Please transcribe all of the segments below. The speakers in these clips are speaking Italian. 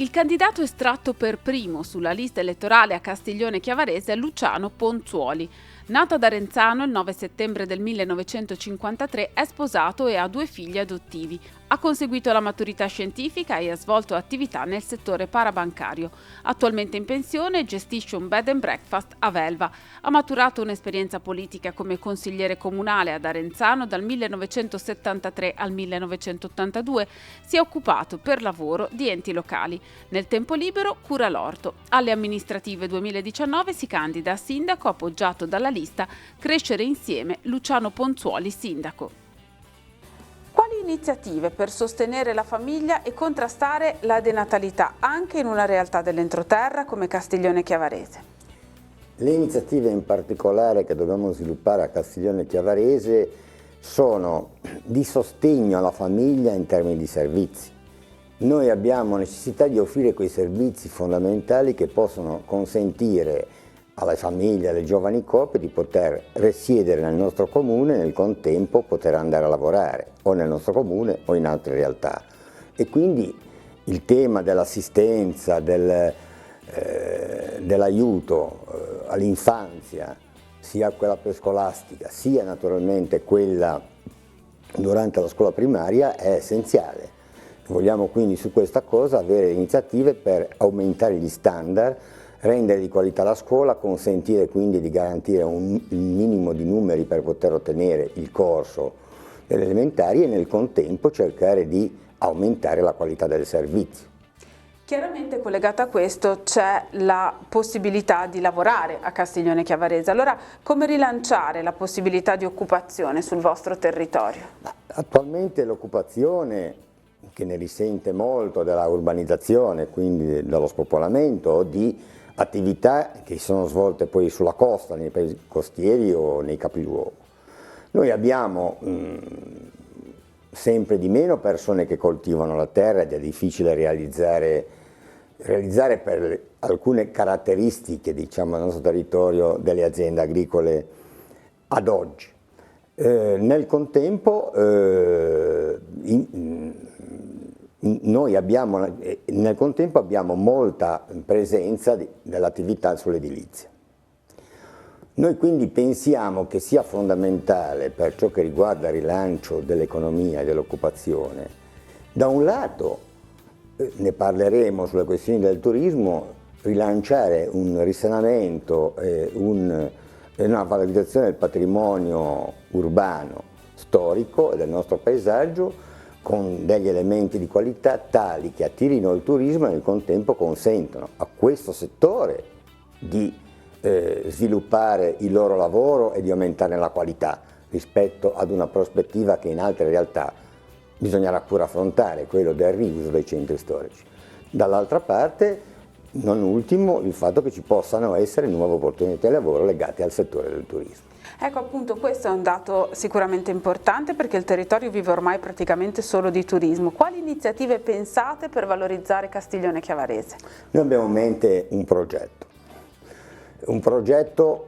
Il candidato estratto per primo sulla lista elettorale a Castiglione Chiavarese è Luciano Ponzuoli. Nato ad Arenzano il 9 settembre del 1953, è sposato e ha 2 figli adottivi. Ha conseguito la maturità scientifica e ha svolto attività nel settore parabancario. Attualmente in pensione, gestisce un bed and breakfast a Velva. Ha maturato un'esperienza politica come consigliere comunale ad Arenzano dal 1973 al 1982. Si è occupato per lavoro di enti locali. Nel tempo libero cura l'orto. Alle amministrative 2019 si candida a sindaco appoggiato dalla lista Crescere Insieme Luciano Ponzuoli sindaco. Quali iniziative per sostenere la famiglia e contrastare la denatalità anche in una realtà dell'entroterra come Castiglione Chiavarese? Le iniziative in particolare che dobbiamo sviluppare a Castiglione Chiavarese sono di sostegno alla famiglia in termini di servizi. Noi abbiamo necessità di offrire quei servizi fondamentali che possono consentire alle famiglie, alle giovani coppie di poter risiedere nel nostro comune e nel contempo poter andare a lavorare o nel nostro comune o in altre realtà. E quindi il tema dell'assistenza, dell'aiuto all'infanzia, sia quella prescolastica, sia naturalmente quella durante la scuola primaria, è essenziale. Vogliamo quindi su questa cosa avere iniziative per aumentare gli standard, rendere di qualità la scuola, consentire quindi di garantire un minimo di numeri per poter ottenere il corso delle elementari e nel contempo cercare di aumentare la qualità del servizio. Chiaramente collegata a questo c'è la possibilità di lavorare a Castiglione Chiavarese. Allora come rilanciare la possibilità di occupazione sul vostro territorio? Attualmente l'occupazione, che ne risente molto della urbanizzazione, quindi dello spopolamento, di attività che sono svolte poi sulla costa, nei paesi costieri o nei capiluogo. Noi abbiamo sempre di meno persone che coltivano la terra ed è difficile realizzare per alcune caratteristiche, diciamo, del nostro territorio delle aziende agricole ad oggi. Nel contempo noi abbiamo molta presenza dell'attività sull'edilizia. Noi quindi pensiamo che sia fondamentale per ciò che riguarda il rilancio dell'economia e dell'occupazione, da un lato, ne parleremo sulle questioni del turismo, rilanciare un risanamento e una valorizzazione del patrimonio urbano, storico e del nostro paesaggio, con degli elementi di qualità tali che attirino il turismo e nel contempo consentono a questo settore di sviluppare il loro lavoro e di aumentare la qualità rispetto ad una prospettiva che in altre realtà bisognerà pure affrontare, quello del riuso dei centri storici. Dall'altra parte, non ultimo, il fatto che ci possano essere nuove opportunità di lavoro legate al settore del turismo. Ecco, appunto, questo è un dato sicuramente importante perché il territorio vive ormai praticamente solo di turismo. Quali iniziative pensate per valorizzare Castiglione Chiavarese? Noi abbiamo in mente un progetto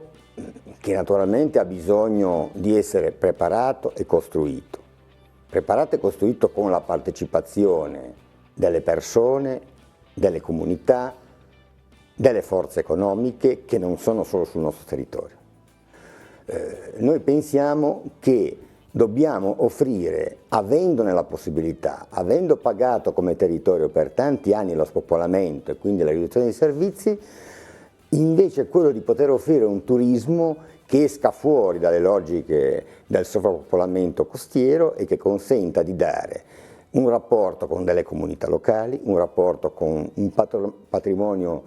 che naturalmente ha bisogno di essere preparato e costruito con la partecipazione delle persone, delle comunità, delle forze economiche che non sono solo sul nostro territorio. Noi pensiamo che dobbiamo offrire, avendone la possibilità, avendo pagato come territorio per tanti anni lo spopolamento e quindi la riduzione dei servizi, invece quello di poter offrire un turismo che esca fuori dalle logiche del sovrappopolamento costiero e che consenta di dare un rapporto con delle comunità locali, un rapporto con un patrimonio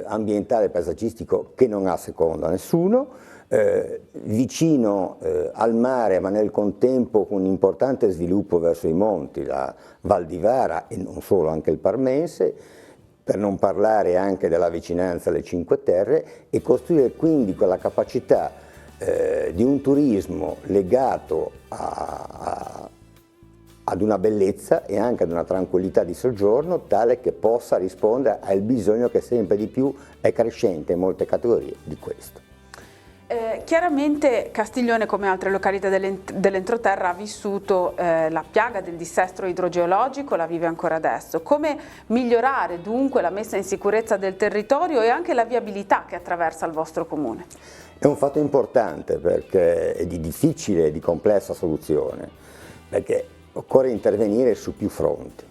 ambientale e paesaggistico che non ha secondo a nessuno, vicino al mare ma nel contempo con un importante sviluppo verso i monti, la Val di Vara e non solo, anche il Parmense, per non parlare anche della vicinanza alle Cinque Terre, e costruire quindi quella capacità di un turismo legato ad una bellezza e anche ad una tranquillità di soggiorno tale che possa rispondere al bisogno che sempre di più è crescente in molte categorie di questo. Chiaramente Castiglione, come altre località dell'entroterra, ha vissuto la piaga del dissesto idrogeologico, la vive ancora adesso. Come migliorare dunque la messa in sicurezza del territorio e anche la viabilità che attraversa il vostro comune? È un fatto importante perché è di difficile e di complessa soluzione, perché occorre intervenire su più fronti.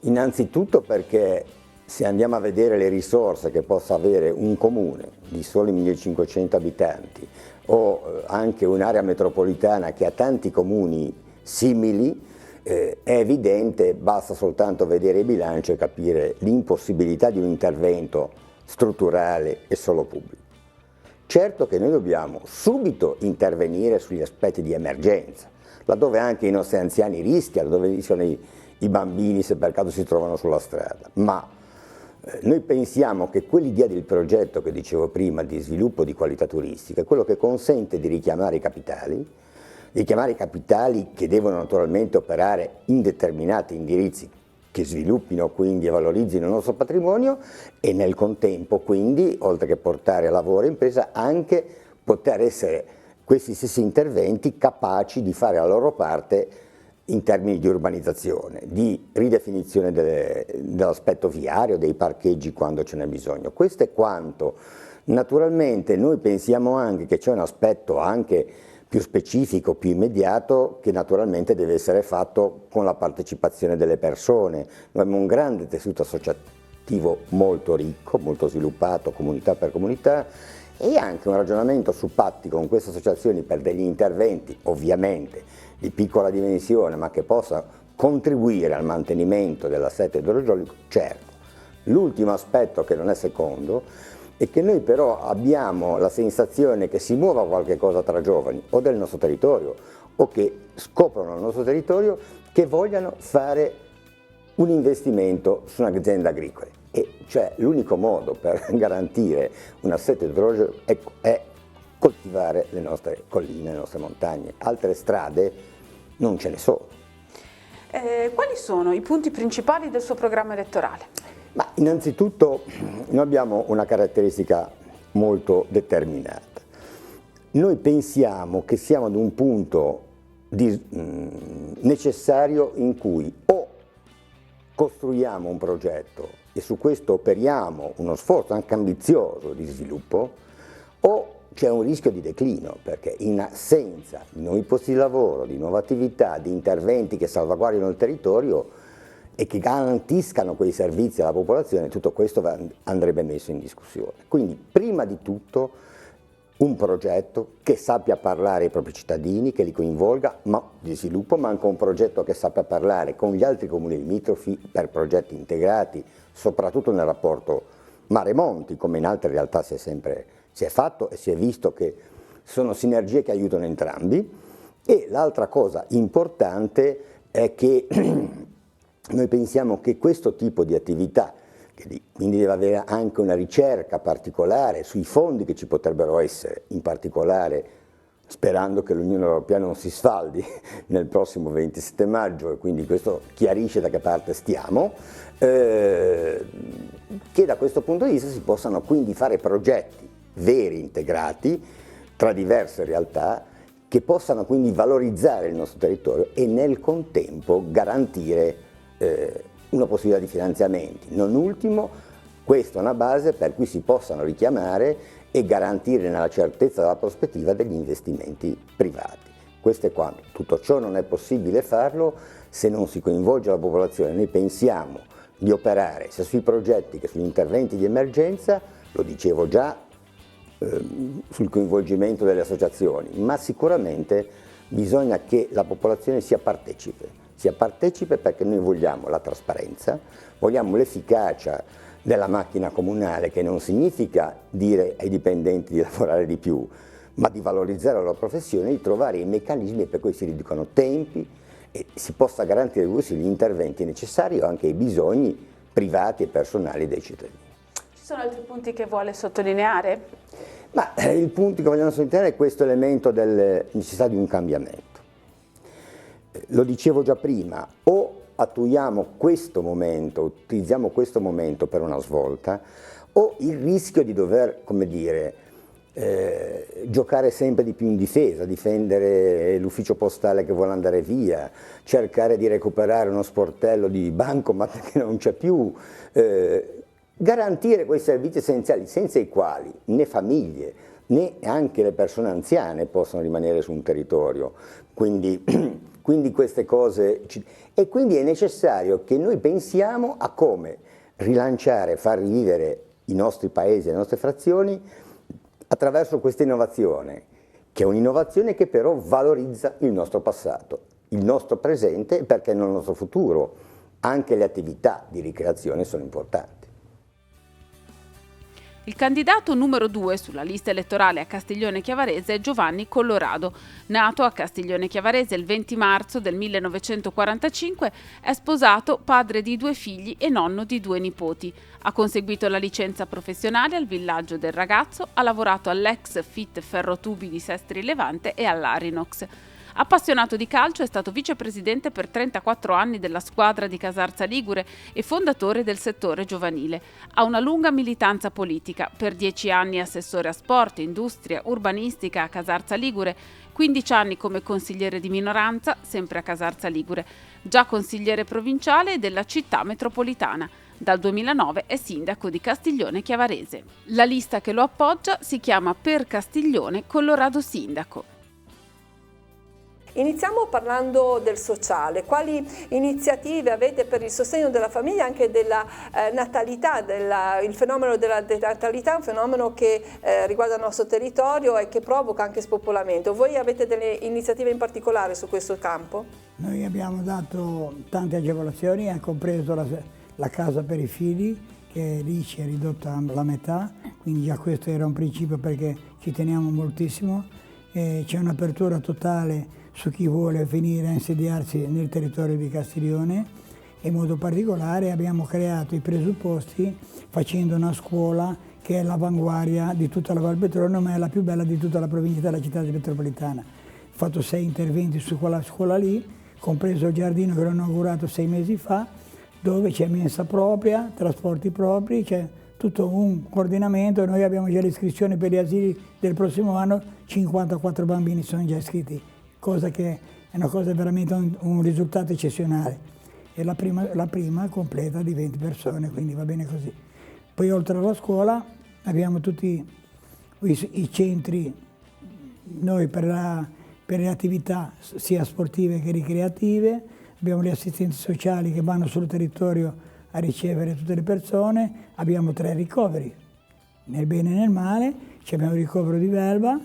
Innanzitutto perché se andiamo a vedere le risorse che possa avere un comune di soli 1500 abitanti o anche un'area metropolitana che ha tanti comuni simili, è evidente, basta soltanto vedere il bilancio e capire l'impossibilità di un intervento strutturale e solo pubblico. Certo che noi dobbiamo subito intervenire sugli aspetti di emergenza, laddove anche i nostri anziani rischiano, dove rischiano i bambini se per caso si trovano sulla strada, ma noi pensiamo che quell'idea del progetto che dicevo prima di sviluppo di qualità turistica è quello che consente di richiamare i capitali che devono naturalmente operare in determinati indirizzi che sviluppino quindi e valorizzino il nostro patrimonio e nel contempo quindi, oltre che portare lavoro e impresa, anche poter essere questi stessi interventi capaci di fare la loro parte in termini di urbanizzazione, di ridefinizione dell'aspetto viario, dei parcheggi quando ce n'è bisogno. Questo è quanto. Naturalmente noi pensiamo anche che c'è un aspetto anche più specifico, più immediato, che naturalmente deve essere fatto con la partecipazione delle persone. Noi abbiamo un grande tessuto associativo molto ricco, molto sviluppato, comunità per comunità, e anche un ragionamento su patti con queste associazioni per degli interventi, ovviamente, di piccola dimensione, ma che possa contribuire al mantenimento dell'assetto idrogeologico, certo. L'ultimo aspetto, che non è secondo, è che noi però abbiamo la sensazione che si muova qualche cosa tra giovani o del nostro territorio o che scoprono il nostro territorio che vogliano fare un investimento su un'azienda agricola. E cioè l'unico modo per garantire un assetto idrogeologico è coltivare le nostre colline, le nostre montagne. Altre strade non ce ne sono. Quali sono i punti principali del suo programma elettorale? Ma innanzitutto noi abbiamo una caratteristica molto determinata. Noi pensiamo che siamo ad un punto necessario in cui o costruiamo un progetto e su questo operiamo uno sforzo anche ambizioso di sviluppo, o c'è un rischio di declino, perché in assenza di nuovi posti di lavoro, di nuove attività, di interventi che salvaguardino il territorio e che garantiscano quei servizi alla popolazione, tutto questo andrebbe messo in discussione. Quindi prima di tutto un progetto che sappia parlare ai propri cittadini, che li coinvolga di sviluppo, ma anche un progetto che sappia parlare con gli altri comuni limitrofi per progetti integrati, soprattutto nel rapporto mare-monti, come in altre realtà si è fatto e si è visto che sono sinergie che aiutano entrambi. E l'altra cosa importante è che noi pensiamo che questo tipo di attività, che quindi deve avere anche una ricerca particolare sui fondi che ci potrebbero essere, in particolare sperando che l'Unione Europea non si sfaldi nel prossimo 27 maggio e quindi questo chiarisce da che parte stiamo, che da questo punto di vista si possano quindi fare progetti veri, integrati, tra diverse realtà, che possano quindi valorizzare il nostro territorio e nel contempo garantire una possibilità di finanziamenti. Non ultimo, questa è una base per cui si possano richiamare e garantire nella certezza della prospettiva degli investimenti privati. Questo è quanto. Tutto ciò non è possibile farlo se non si coinvolge la popolazione. Noi pensiamo di operare sia sui progetti che sugli interventi di emergenza, lo dicevo già, sul coinvolgimento delle associazioni, ma sicuramente bisogna che la popolazione sia partecipe perché noi vogliamo la trasparenza, vogliamo l'efficacia della macchina comunale, che non significa dire ai dipendenti di lavorare di più, ma di valorizzare la loro professione, di trovare i meccanismi per cui si riducano tempi e si possa garantire così gli interventi necessari o anche i bisogni privati e personali dei cittadini. Ci sono altri punti che vuole sottolineare? Ma il punto che vogliamo sottolineare è questo elemento della necessità di un cambiamento. Lo dicevo già prima, o attuiamo questo momento, utilizziamo questo momento per una svolta, o il rischio di dover, come dire, giocare sempre di più in difesa, difendere l'ufficio postale che vuole andare via, cercare di recuperare uno sportello di bancomat che non c'è più, garantire quei servizi essenziali senza i quali né famiglie né anche le persone anziane possono rimanere su un territorio. Quindi queste cose, e quindi è necessario che noi pensiamo a come rilanciare, far rivivere i nostri paesi, le nostre frazioni attraverso questa innovazione, che è un'innovazione che però valorizza il nostro passato, il nostro presente e perché nel nostro futuro anche le attività di ricreazione sono importanti. Il candidato numero 2 sulla lista elettorale a Castiglione Chiavarese è Giovanni Collorado. Nato a Castiglione Chiavarese il 20 marzo del 1945, è sposato, padre di 2 figli e nonno di 2 nipoti. Ha conseguito la licenza professionale al Villaggio del Ragazzo, ha lavorato all'ex FIT Ferrotubi di Sestri Levante e all'Arinox. Appassionato di calcio, è stato vicepresidente per 34 anni della squadra di Casarza Ligure e fondatore del settore giovanile. Ha una lunga militanza politica, per 10 anni assessore a sport, industria, urbanistica a Casarza Ligure, 15 anni come consigliere di minoranza, sempre a Casarza Ligure, già consigliere provinciale della città metropolitana. Dal 2009 è sindaco di Castiglione Chiavarese. La lista che lo appoggia si chiama Per Castiglione Collorado Sindaco. Iniziamo parlando del sociale. Quali iniziative avete per il sostegno della famiglia e anche della natalità? Il fenomeno della denatalità è un fenomeno che riguarda il nostro territorio e che provoca anche spopolamento. Voi avete delle iniziative in particolare su questo campo? Noi abbiamo dato tante agevolazioni, compreso la casa per i figli, che lì ci è ridotta la metà, quindi già questo era un principio perché ci teniamo moltissimo. C'è un'apertura totale su chi vuole venire a insediarsi nel territorio di Castiglione e in modo particolare abbiamo creato i presupposti facendo una scuola che è l'avanguardia di tutta la Val Petronio, ma è la più bella di tutta la provincia della città metropolitana. Ho fatto 6 interventi su quella scuola lì, compreso il giardino che l'ho inaugurato 6 mesi fa, dove c'è mensa propria, trasporti propri, c'è tutto un coordinamento. Noi abbiamo già l'iscrizione per gli asili del prossimo anno, 54 bambini sono già iscritti, cosa che è una cosa veramente un risultato eccezionale. E la prima completa di 20 persone, quindi va bene così. Poi oltre alla scuola abbiamo tutti i centri, noi per le attività sia sportive che ricreative, abbiamo gli assistenti sociali che vanno sul territorio a ricevere tutte le persone, abbiamo 3 ricoveri, nel bene e nel male, abbiamo il ricovero di Velva,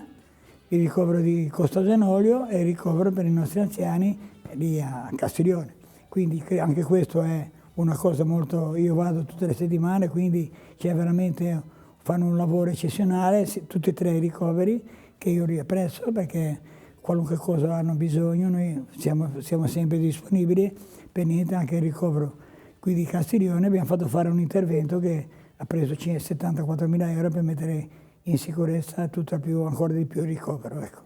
il ricovero di Costa Genolio e il ricovero per i nostri anziani lì a Castiglione. Quindi anche questo è una cosa molto, io vado tutte le settimane, quindi c'è veramente, fanno un lavoro eccezionale, tutti e 3 i ricoveri che io li apprezzo perché qualunque cosa hanno bisogno noi siamo sempre disponibili, per niente anche il ricovero qui di Castiglione abbiamo fatto fare un intervento che ha preso 74.000 euro per mettere in sicurezza ancora di più il ricovero. Ecco.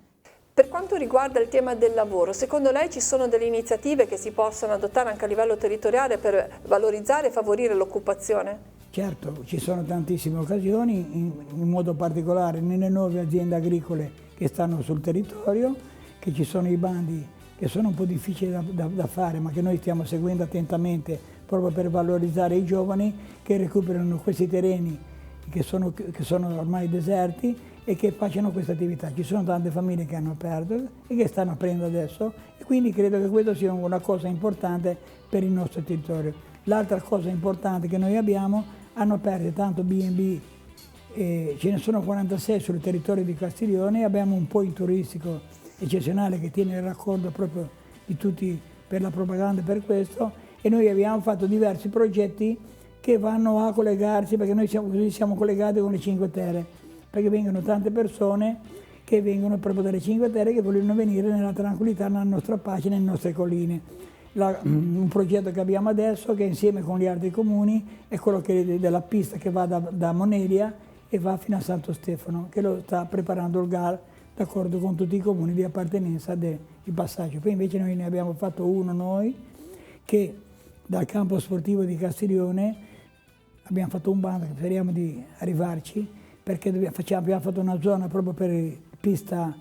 Per quanto riguarda il tema del lavoro, secondo lei ci sono delle iniziative che si possono adottare anche a livello territoriale per valorizzare e favorire l'occupazione? Certo, ci sono tantissime occasioni, in modo particolare nelle nuove aziende agricole che stanno sul territorio, che ci sono i bandi che sono un po' difficili da fare, ma che noi stiamo seguendo attentamente proprio per valorizzare i giovani che recuperano questi terreni che sono ormai deserti e che facciano questa attività. Ci sono tante famiglie che hanno aperto e che stanno aprendo adesso e quindi credo che questo sia una cosa importante per il nostro territorio. L'altra cosa importante che noi abbiamo, hanno aperto tanto B&B, ce ne sono 46 sul territorio di Castiglione, abbiamo un point turistico eccezionale che tiene il raccordo proprio di tutti per la propaganda e per questo, e noi abbiamo fatto diversi progetti che vanno a collegarsi, perché noi siamo collegati con le Cinque Terre, perché vengono tante persone che vengono proprio dalle Cinque Terre che vogliono venire nella tranquillità, nella nostra pace, nelle nostre colline. Un progetto che abbiamo adesso, che insieme con gli altri comuni, è quello della pista che va da Monelia e va fino a Santo Stefano, che lo sta preparando il GAR, d'accordo con tutti i comuni di appartenenza del passaggio. Poi invece noi ne abbiamo fatto uno noi, che dal campo sportivo di Castiglione abbiamo fatto un bando, che speriamo di arrivarci, perché abbiamo fatto una zona proprio per pista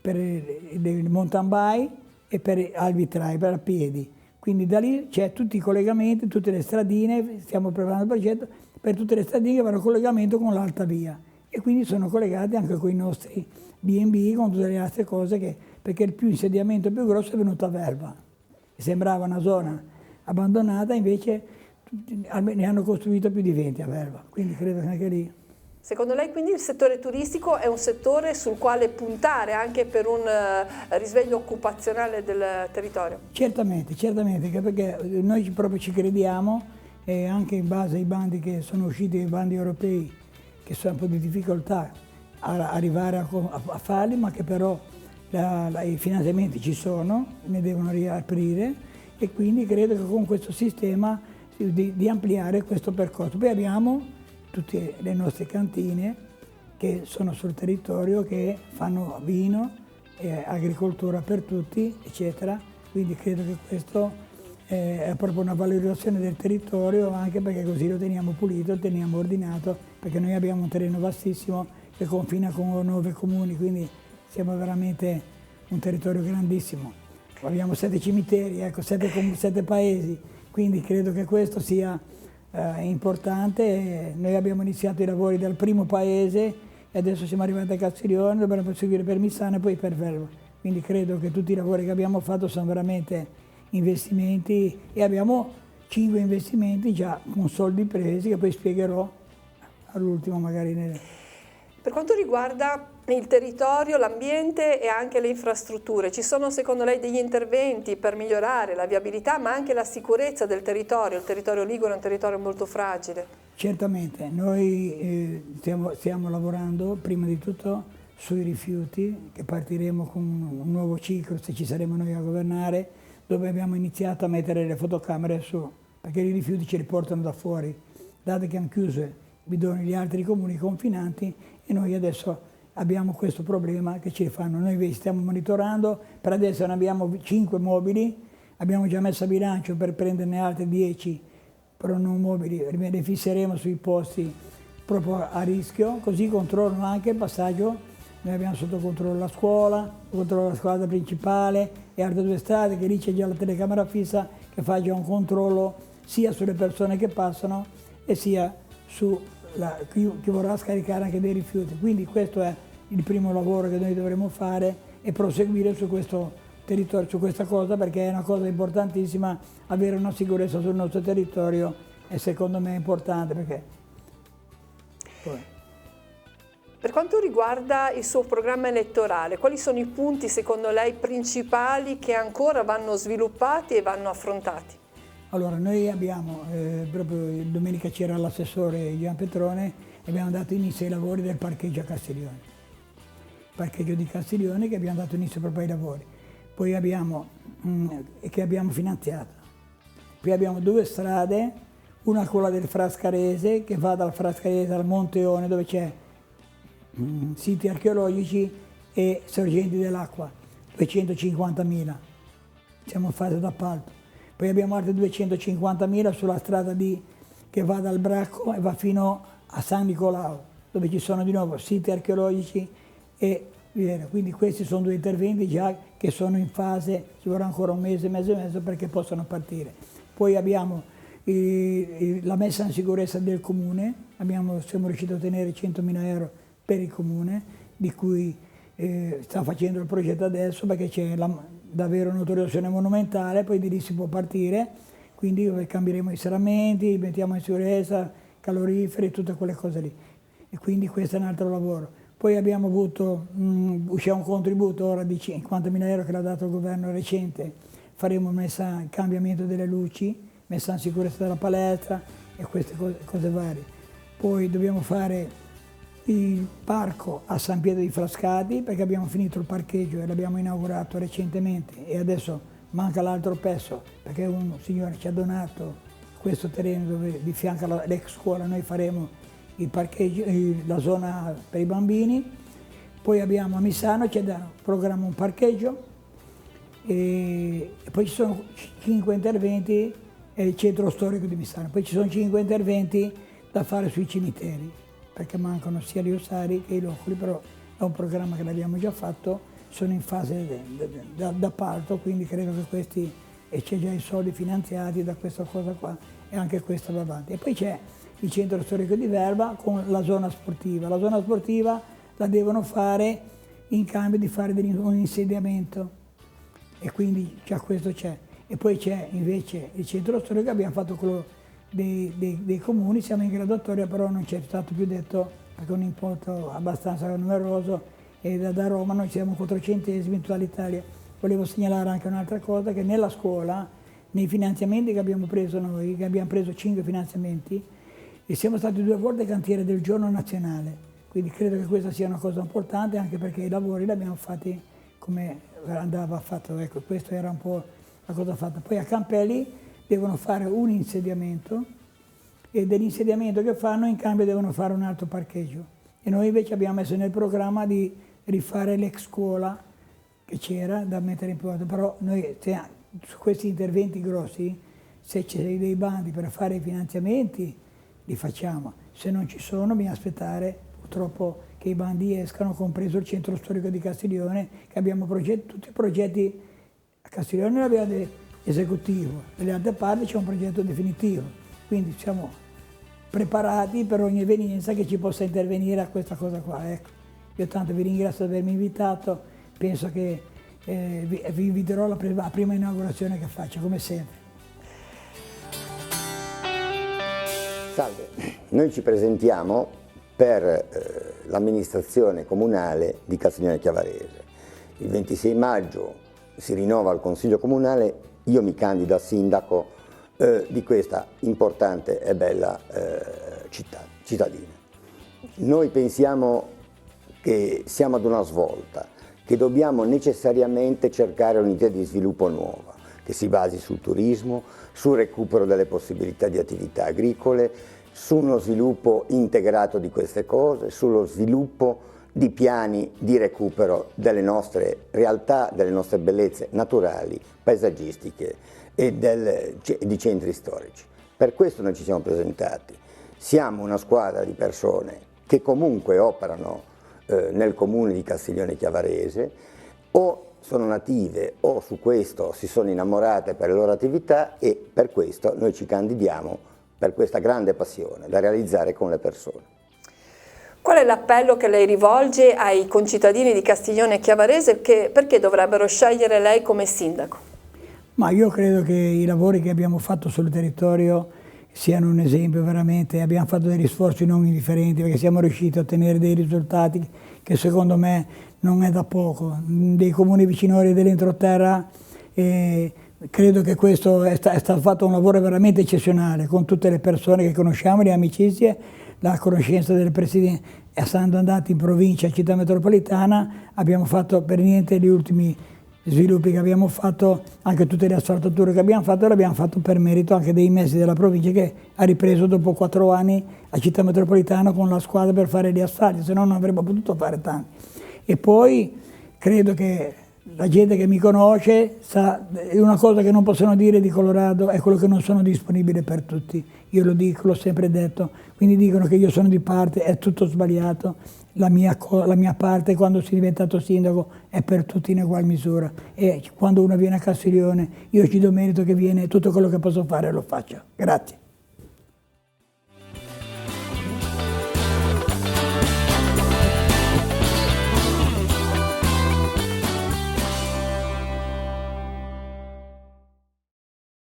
per il mountain bike e per arbitrai, per a piedi. Quindi da lì c'è tutti i collegamenti, tutte le stradine, stiamo preparando il progetto per tutte le stradine che vanno a collegamento con l'alta via e quindi sono collegati anche con i nostri B&B, con tutte le altre cose, perché il insediamento più grosso è venuto a Verva. Sembrava una zona abbandonata, invece ne hanno costruito più di 20 a Verva, quindi credo che anche lì. Secondo lei quindi il settore turistico è un settore sul quale puntare anche per un risveglio occupazionale del territorio? Certamente, perché noi proprio ci crediamo e anche in base ai bandi che sono usciti, i bandi europei, che sono un po' di difficoltà a arrivare a farli, ma che però i finanziamenti ci sono, ne devono riaprire e quindi credo che con questo sistema di ampliare questo percorso. Poi abbiamo tutte le nostre cantine che sono sul territorio, che fanno vino, agricoltura per tutti, eccetera. Quindi credo che questo è proprio una valorizzazione del territorio, anche perché così lo teniamo pulito, lo teniamo ordinato, perché noi abbiamo un terreno vastissimo che confina con 9 comuni, quindi siamo veramente un territorio grandissimo. Abbiamo 7 cimiteri, ecco, 7 paesi, quindi credo che questo sia importante. Noi abbiamo iniziato i lavori dal primo paese e adesso siamo arrivati a Castiglione, dobbiamo proseguire per Missana e poi per Verva. Quindi credo che tutti i lavori che abbiamo fatto sono veramente investimenti e abbiamo 5 investimenti già con soldi presi che poi spiegherò all'ultimo magari. Per quanto riguarda il territorio, l'ambiente e anche le infrastrutture, ci sono secondo lei degli interventi per migliorare la viabilità ma anche la sicurezza del territorio? Il territorio ligure è un territorio molto fragile. Certamente, noi stiamo lavorando prima di tutto sui rifiuti, che partiremo con un nuovo ciclo se ci saremo noi a governare, dove abbiamo iniziato a mettere le fotocamere su, perché i rifiuti ce li portano da fuori, dato che hanno chiuso i bidoni gli altri comuni confinanti e noi adesso abbiamo questo problema che ci fanno. Noi stiamo monitorando, per adesso ne abbiamo 5 mobili, abbiamo già messo a bilancio per prenderne altri 10, però non mobili, li fisseremo sui posti proprio a rischio, così controllano anche il passaggio. Noi abbiamo sotto controllo la scuola principale e altre 2 strade, che lì c'è già la telecamera fissa che fa già un controllo sia sulle persone che passano e sia su chi vorrà scaricare anche dei rifiuti. Quindi questo è il primo lavoro che noi dovremo fare e proseguire su questo territorio, su questa cosa, perché è una cosa importantissima. Avere una sicurezza sul nostro territorio è secondo me importante, perché poi. Per quanto riguarda il suo programma elettorale, quali sono i punti secondo lei principali che ancora vanno sviluppati e vanno affrontati? Allora, noi abbiamo, proprio domenica c'era l'assessore Gian Petrone e abbiamo dato inizio ai lavori del parcheggio a Castiglione. Parcheggio di Castiglione che abbiamo dato inizio proprio ai lavori. Poi abbiamo, che abbiamo finanziato. Poi abbiamo 2 strade, una quella del Frascarese che va dal Frascarese al Monteone dove c'è siti archeologici e sorgenti dell'acqua, 250.000. Siamo in fase d'appalto. Poi abbiamo altri 250.000 sulla strada che va dal Bracco e va fino a San Nicolao, dove ci sono di nuovo siti archeologici e viene. Quindi questi sono 2 interventi già che sono in fase, ci vorrà ancora un mese e mezzo perché possano partire. Poi abbiamo la messa in sicurezza del comune, siamo riusciti a ottenere 100.000 euro per il comune, di cui sta facendo il progetto adesso perché c'è davvero un'autorizzazione monumentale, poi di lì si può partire, quindi cambieremo i serramenti, mettiamo in sicurezza, caloriferi, tutte quelle cose lì. E quindi questo è un altro lavoro. Poi abbiamo avuto, c'è un contributo ora di 50.000 euro che l'ha dato il governo recente, faremo cambiamento delle luci, messa in sicurezza della palestra e queste cose varie. Poi dobbiamo fare il parco a San Pietro di Frascati perché abbiamo finito il parcheggio e l'abbiamo inaugurato recentemente e adesso manca l'altro pezzo perché un signore ci ha donato questo terreno dove di fianco all'ex scuola noi faremo il parcheggio, la zona per i bambini. Poi abbiamo a Missano, c'è da programma un parcheggio e poi ci sono 5 interventi e il centro storico di Missano. Poi ci sono 5 interventi da fare sui cimiteri, perché mancano sia gli ossari che i loculi, però è un programma che l'abbiamo già fatto, sono in fase d'appalto, quindi credo che questi, e c'è già i soldi finanziati da questa cosa qua, e anche questo va avanti. E poi c'è il centro storico di Verba con la zona sportiva. La zona sportiva la devono fare in cambio di fare un insediamento, e quindi già questo c'è. E poi c'è invece il centro storico che abbiamo fatto quello dei comuni, siamo in graduatoria, però non c'è stato più detto perché è un importo abbastanza numeroso, e da Roma noi siamo 400esimi in tutta l'Italia. Volevo segnalare anche un'altra cosa, che nella scuola, nei finanziamenti che abbiamo preso noi, che abbiamo preso 5 finanziamenti, e siamo stati 2 volte cantiere del giorno nazionale, quindi credo che questa sia una cosa importante, anche perché i lavori li abbiamo fatti come andava fatto, ecco, questo era un po' la cosa fatta. Poi a Campelli devono fare un insediamento, e dell'insediamento che fanno in cambio devono fare un altro parcheggio, e noi invece abbiamo messo nel programma di rifare l'ex scuola che c'era da mettere in punto, però noi su questi interventi grossi, se c'è dei bandi per fare i finanziamenti li facciamo, se non ci sono bisogna aspettare purtroppo che i bandi escano, compreso il centro storico di Castiglione, che abbiamo tutti i progetti a Castiglione l'abbiamo esecutivo, dalle altre parti c'è un progetto definitivo, quindi siamo preparati per ogni evenienza che ci possa intervenire a questa cosa qua. Ecco. Io tanto vi ringrazio di avermi invitato, penso che vi inviterò alla prima inaugurazione che faccio, come sempre. Salve, noi ci presentiamo per l'amministrazione comunale di Castiglione Chiavarese. Il 26 maggio si rinnova il Consiglio Comunale, io mi candido a sindaco di questa importante e bella cittadina. Noi pensiamo che siamo ad una svolta, che dobbiamo necessariamente cercare un'idea di sviluppo nuova, che si basi sul turismo, sul recupero delle possibilità di attività agricole, su uno sviluppo integrato di queste cose, sullo sviluppo di piani di recupero delle nostre realtà, delle nostre bellezze naturali, paesaggistiche e di centri storici. Per questo noi ci siamo presentati. Siamo una squadra di persone che comunque operano nel comune di Castiglione Chiavarese, o sono native o su questo si sono innamorate per le loro attività, e per questo noi ci candidiamo per questa grande passione da realizzare con le persone. Qual è l'appello che lei rivolge ai concittadini di Castiglione Chiavarese perché dovrebbero scegliere lei come sindaco? Ma io credo che i lavori che abbiamo fatto sul territorio siano un esempio veramente, abbiamo fatto degli sforzi non indifferenti perché siamo riusciti a ottenere dei risultati che secondo me non è da poco, dei comuni vicinori dell'entroterra, credo che questo è stato fatto un lavoro veramente eccezionale con tutte le persone che conosciamo, le amicizie, la conoscenza del Presidente. Essendo andati in provincia e città metropolitana abbiamo fatto per niente gli ultimi sviluppi che abbiamo fatto, anche tutte le asfaltature che abbiamo fatto, le abbiamo fatto per merito anche dei mezzi della provincia, che ha ripreso dopo 4 anni a città metropolitana con la squadra per fare gli asfalti, se no non avremmo potuto fare tanti. E poi credo che la gente che mi conosce sa, una cosa che non possono dire di Colorado è quello che non sono disponibile per tutti. Io lo dico, l'ho sempre detto, quindi dicono che io sono di parte, è tutto sbagliato. La mia parte quando sono diventato sindaco è per tutti in ugual misura, e quando uno viene a Castiglione io ci do merito che viene, tutto quello che posso fare lo faccio. Grazie.